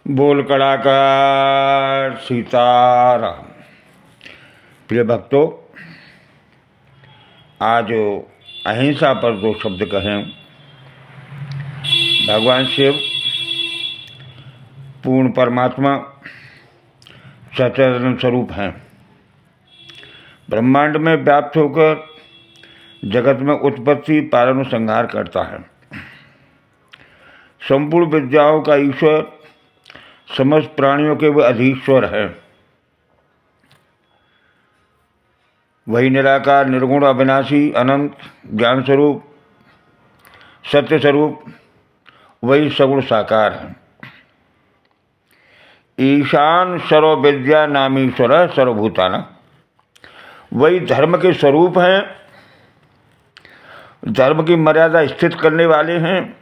बोल कड़ाकर सीताराम। प्रिय भक्तों, आज अहिंसा पर दो शब्द कहें। भगवान शिव पूर्ण परमात्मा सच्चिदानंद स्वरूप हैं। ब्रह्मांड में व्याप्त होकर जगत में उत्पत्ति पालन संहार करता है। संपूर्ण विद्याओं का ईश्वर, समस्त प्राणियों के वह अधीश्वर है। वही निराकार, निर्गुण, अविनाशी, अनंत, ज्ञान स्वरूप, सत्य स्वरूप, वही सगुण साकार है। ईशान सर्व विद्या नामीश्वर सर्वभूताना, वही धर्म के स्वरूप हैं, धर्म की मर्यादा स्थित करने वाले हैं।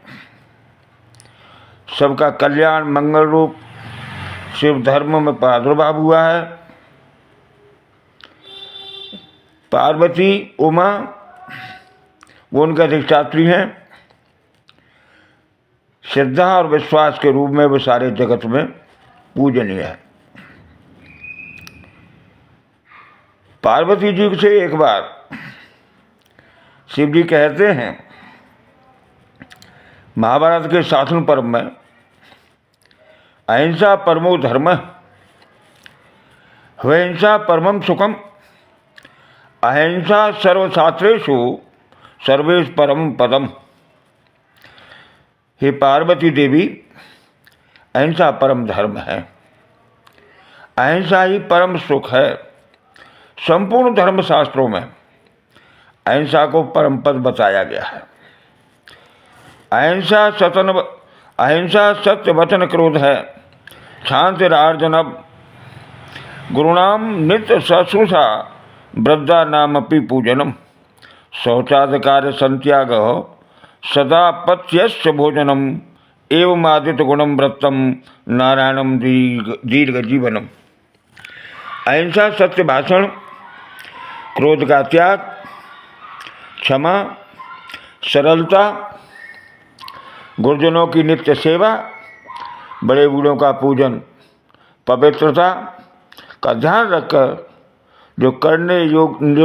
सबका कल्याण मंगल रूप शिव धर्म में प्रादुर्भाव हुआ है। पार्वती उमा वो उनके अधिष्ठात्री हैं। श्रद्धा और विश्वास के रूप में वो सारे जगत में पूजनीय है। पार्वती जी से एक बार शिव जी कहते हैं, महाभारत के शासन पर्व में, अहिंसा परमो धर्म, हिंसा परमम सुखम, अहिंसा सर्वशास्त्रेषु सर्वेश परम पदम। हे पार्वती देवी, अहिंसा परम धर्म है, अहिंसा ही परम सुख है। संपूर्ण धर्म शास्त्रों में अहिंसा को परम पद बताया गया है। अहिंसा सत्य वचन क्रोध है, शांतिरार्जनम, गुरुणाम नित्य शुश्रूषा, वृद्धा नामपि पूजनम, शौचाधिकार संत्याग, सदा पथ्यस्य भोजनम, एवं आदित्य गुणम व्रतम, नारायणम दीर्घ जीवनम। अहिंसा सत्य भाषण, क्रोध का त्याग, क्षमा, सरलता, गुरुजनों की नित्य सेवा, बड़े बूढ़ों का पूजन, पवित्रता का ध्यान रखकर जो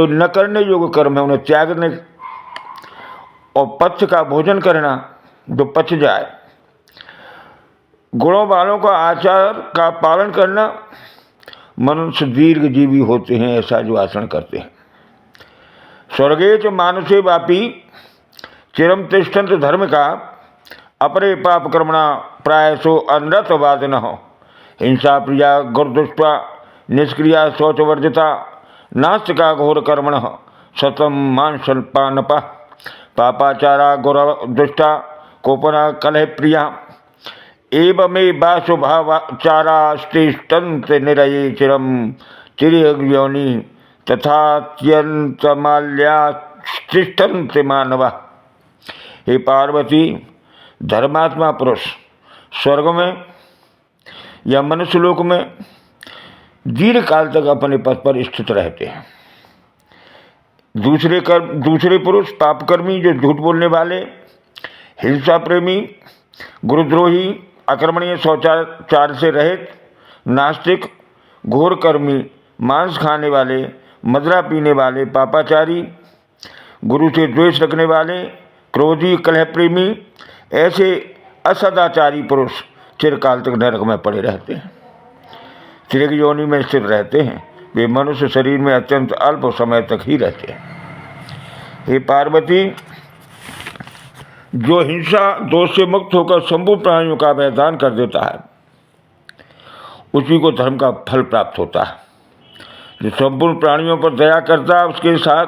न करने योग्य कर्म है उन्हें त्यागने, और पथ्य का भोजन करना जो पच जाए, गुणों वालों का आचार का पालन करना। मनुष्य दीर्घ जीवी होते हैं, ऐसा जो आचरण करते हैं। स्वर्गे च मानुषे वापी चिरम तिष्ठन्त धर्म का, अपरे पाप कर्मणा प्रायसो अनृतवादिनः, हिंसा प्रिया गुरुदुष्टा निष्क्रिया शौचवर्जिता, नास्तिका घोर कर्मणः, शतम मांसपानपा, पापाचारा गुरुदुष्टा, कोपना कलह प्रिया, एवमे वाशुभावाचारास्तिष्ठन्त निरये चिरम चिरयोनि, तथात्यंतमाल्यास्तिष्ठन्त मानवा। हे पार्वती, धर्मात्मा पुरुष स्वर्ग में या मनुष्यलोक में दीर्घ काल तक अपने पद पर स्थित रहते हैं। दूसरे पुरुष पापकर्मी, जो झूठ बोलने वाले, हिंसा प्रेमी, गुरुद्रोही, अकर्मणीय, शौचाचार से रहित, नास्तिक, घोर कर्मी, मांस खाने वाले, मदिरा पीने वाले, पापाचारी, गुरु से द्वेष रखने वाले, क्रोधी, कलह प्रेमी, ऐसे असदाचारी पुरुष चिरकाल तक नरक में पड़े रहते हैं, चिरक योनि में स्थित रहते हैं। वे मनुष्य शरीर में अत्यंत अल्प समय तक ही रहते हैं। हे पार्वती, जो हिंसा दोष से मुक्त होकर संपूर्ण प्राणियों का वैधान कर देता है, उसी को धर्म का फल प्राप्त होता है। जो संपूर्ण प्राणियों पर दया करता है, उसके साथ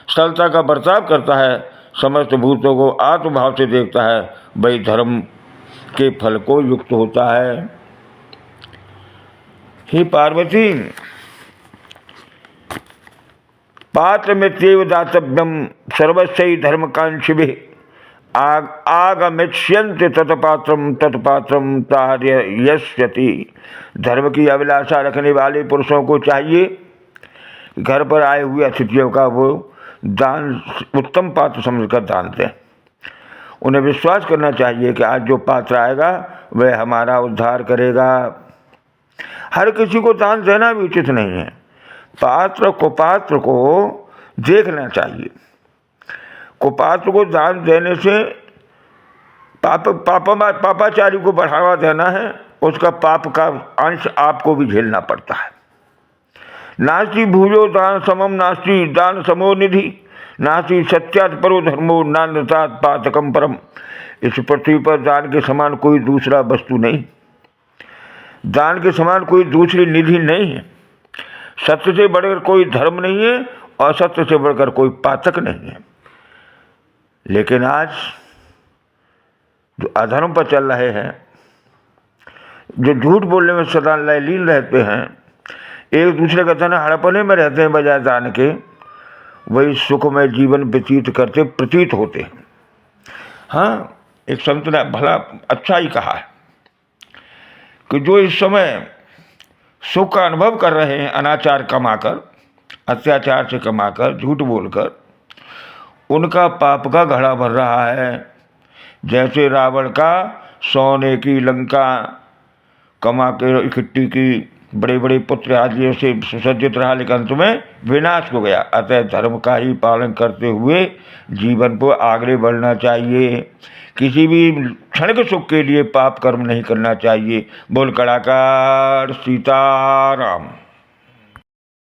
सरलता का बर्ताव करता है, समस्त भूतों को आत्मभाव से देखता है, वही धर्म के फल को युक्त होता है। हे पार्वती, पात्र में तेव दातव्यम सर्वस्व धर्मकांक्षिभिः, आगमिष्यन्ति तत्पात्रम तार्यस्यति। धर्म की अभिलाषा रखने वाले पुरुषों को चाहिए घर पर आए हुए अतिथियों का वो दान उत्तम पात्र समझकर दान दें। उन्हें विश्वास करना चाहिए कि आज जो पात्र आएगा वह हमारा उद्धार करेगा। हर किसी को दान देना भी उचित नहीं है। पात्र को देखना चाहिए। कुपात्र को दान देने से पापाचारी को बढ़ावा देना है, उसका पाप का अंश आपको भी झेलना पड़ता है। नास्ति भूजो दान समम नास्ति दान समो निधि नास्ति सत्यात् परो धर्मो नान्यतात् पातकम परम। इस पृथ्वी पर दान के समान कोई दूसरा वस्तु नहीं, दान के समान कोई दूसरी निधि नहीं है। सत्य से बढ़कर कोई धर्म नहीं है और सत्य से बढ़कर कोई पातक नहीं है। लेकिन आज जो अधर्म पर चल रहे हैं, जो झूठ बोलने में सदा लीन रहते हैं, एक दूसरे का धन हड़पने में रहते हैं बजाय दान के, वही सुखमय जीवन व्यतीत करते प्रतीत होते हैं। हाँ, एक संत ने भला अच्छा ही कहा है कि जो इस समय सुख का अनुभव कर रहे हैं अनाचार कमाकर, अत्याचार से कमाकर, झूठ बोलकर, उनका पाप का घड़ा भर रहा है। जैसे रावण का सोने की लंका कमा के इकट्ठी की, बड़े बड़े पुत्र आदि से सुसज्जित रहा, लेकिन अंत में विनाश हो गया। अतः धर्म का ही पालन करते हुए जीवन को आगे बढ़ना चाहिए। किसी भी क्षण के सुख के लिए पाप कर्म नहीं करना चाहिए। बोल कड़ाकार सीताराम।